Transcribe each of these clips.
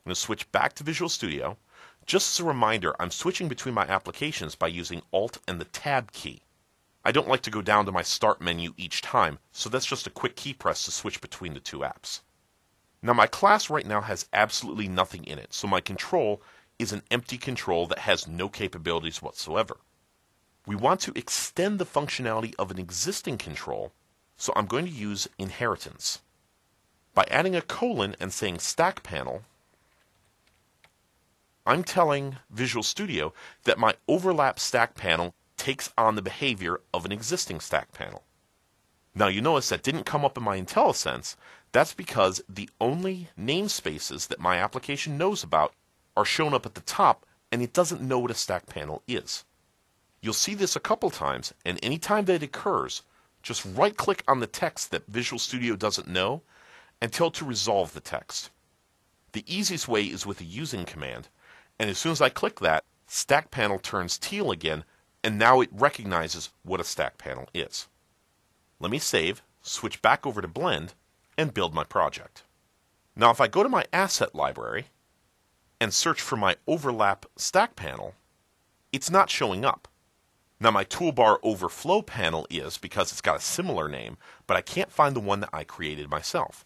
I'm going to switch back to Visual Studio. Just as a reminder, I'm switching between my applications by using Alt and the Tab key. I don't like to go down to my Start menu each time, so that's just a quick key press to switch between the two apps. Now my class right now has absolutely nothing in it, so my control is an empty control that has no capabilities whatsoever. We want to extend the functionality of an existing control, so I'm going to use inheritance. By adding a colon and saying stack panel, I'm telling Visual Studio that my overlap stack panel takes on the behavior of an existing stack panel. Now you notice that didn't come up in my IntelliSense. That's because the only namespaces that my application knows about are shown up at the top, and it doesn't know what a stack panel is. You'll see this a couple times, and anytime that it occurs, just right-click on the text that Visual Studio doesn't know and tell it to resolve the text. The easiest way is with a using command, and as soon as I click that, stack panel turns teal again, and now it recognizes what a stack panel is. Let me save, switch back over to Blend, and build my project. Now if I go to my asset library and search for my overlap stack panel, it's not showing up. Now my toolbar overflow panel is because it's got a similar name, but I can't find the one that I created myself.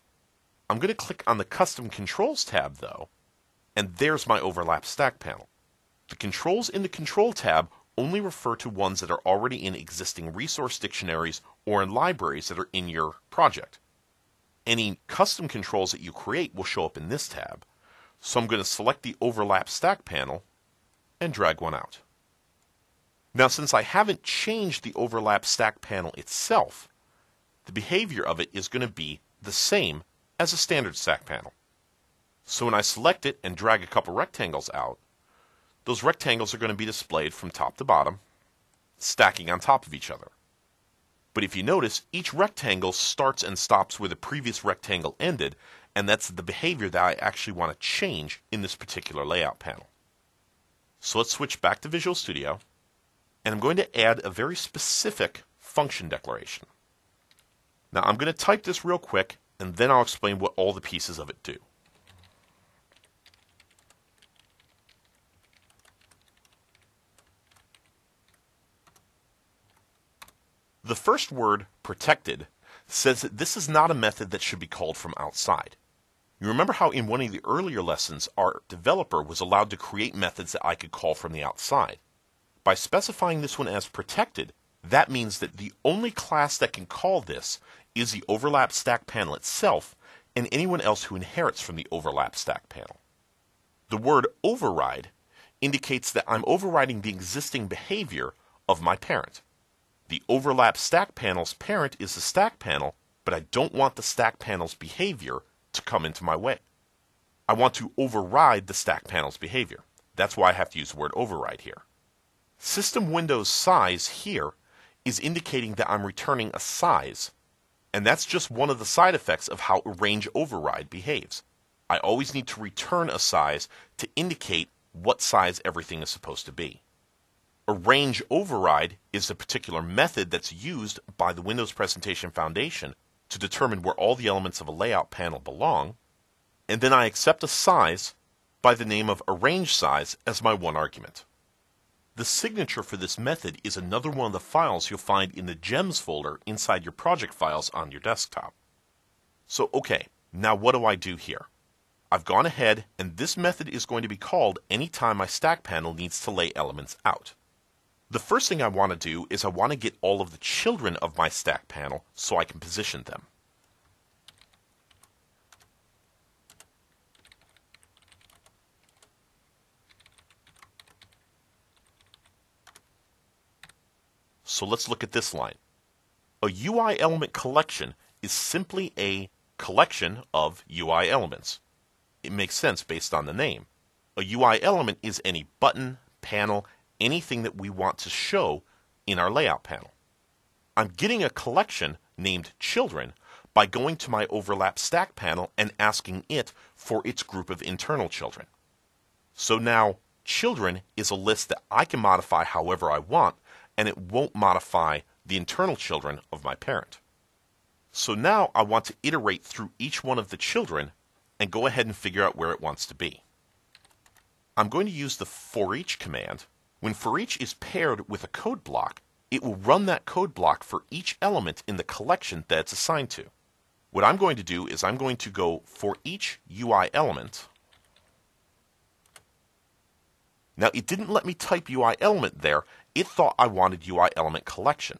I'm going to click on the Custom Controls tab though, and there's my overlap stack panel. The controls in the Control tab only refer to ones that are already in existing resource dictionaries or in libraries that are in your project. Any custom controls that you create will show up in this tab. So I'm going to select the overlap stack panel and drag one out. Now since I haven't changed the overlap stack panel itself, the behavior of it is going to be the same as a standard stack panel. So when I select it and drag a couple rectangles out, those rectangles are going to be displayed from top to bottom, stacking on top of each other. But if you notice, each rectangle starts and stops where the previous rectangle ended, and that's the behavior that I actually want to change in this particular layout panel. So let's switch back to Visual Studio, and I'm going to add a very specific function declaration. Now I'm going to type this real quick, and then I'll explain what all the pieces of it do. The first word, protected, says that this is not a method that should be called from outside. You remember how in one of the earlier lessons, our developer was allowed to create methods that I could call from the outside. By specifying this one as protected, that means that the only class that can call this is the overlap stack panel itself and anyone else who inherits from the overlap stack panel. The word override indicates that I'm overriding the existing behavior of my parent. The overlap stack panel's parent is the stack panel, but I don't want the stack panel's behavior to come into my way. I want to override the stack panel's behavior. That's why I have to use the word override here. System Windows size here is indicating that I'm returning a size, and that's just one of the side effects of how range override behaves. I always need to return a size to indicate what size everything is supposed to be. A range override is the particular method that's used by the Windows Presentation Foundation to determine where all the elements of a layout panel belong, and then I accept a size by the name of arrange size as my one argument. The signature for this method is another one of the files you'll find in the gems folder inside your project files on your desktop. So okay, now what do I do here? I've gone ahead, and this method is going to be called anytime my stack panel needs to lay elements out. The first thing I want to do is I want to get all of the children of my stack panel so I can position them. So let's look at this line. A UI element collection is simply a collection of UI elements. It makes sense based on the name. A UI element is any button, panel, anything that we want to show in our layout panel. I'm getting a collection named children by going to my overlap stack panel and asking it for its group of internal children. So now children is a list that I can modify however I want, and it won't modify the internal children of my parent. So now I want to iterate through each one of the children and go ahead and figure out where it wants to be. I'm going to use the forEach command. When forEach is paired with a code block, it will run that code block for each element in the collection that it's assigned to. What I'm going to do is I'm going to go for each UI element. Now, it didn't let me type UI element there. It thought I wanted UI element collection.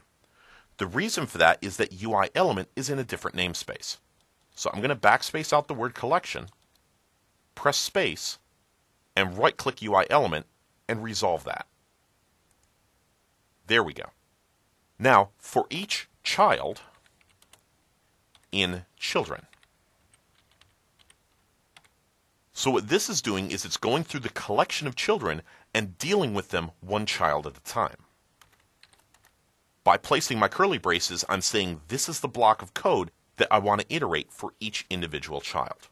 The reason for that is that UI element is in a different namespace. So I'm going to backspace out the word collection, press space, and right-click UI element and resolve that. There we go. Now, for each child in children. So what this is doing is it's going through the collection of children and dealing with them one child at a time. By placing my curly braces, I'm saying this is the block of code that I want to iterate for each individual child.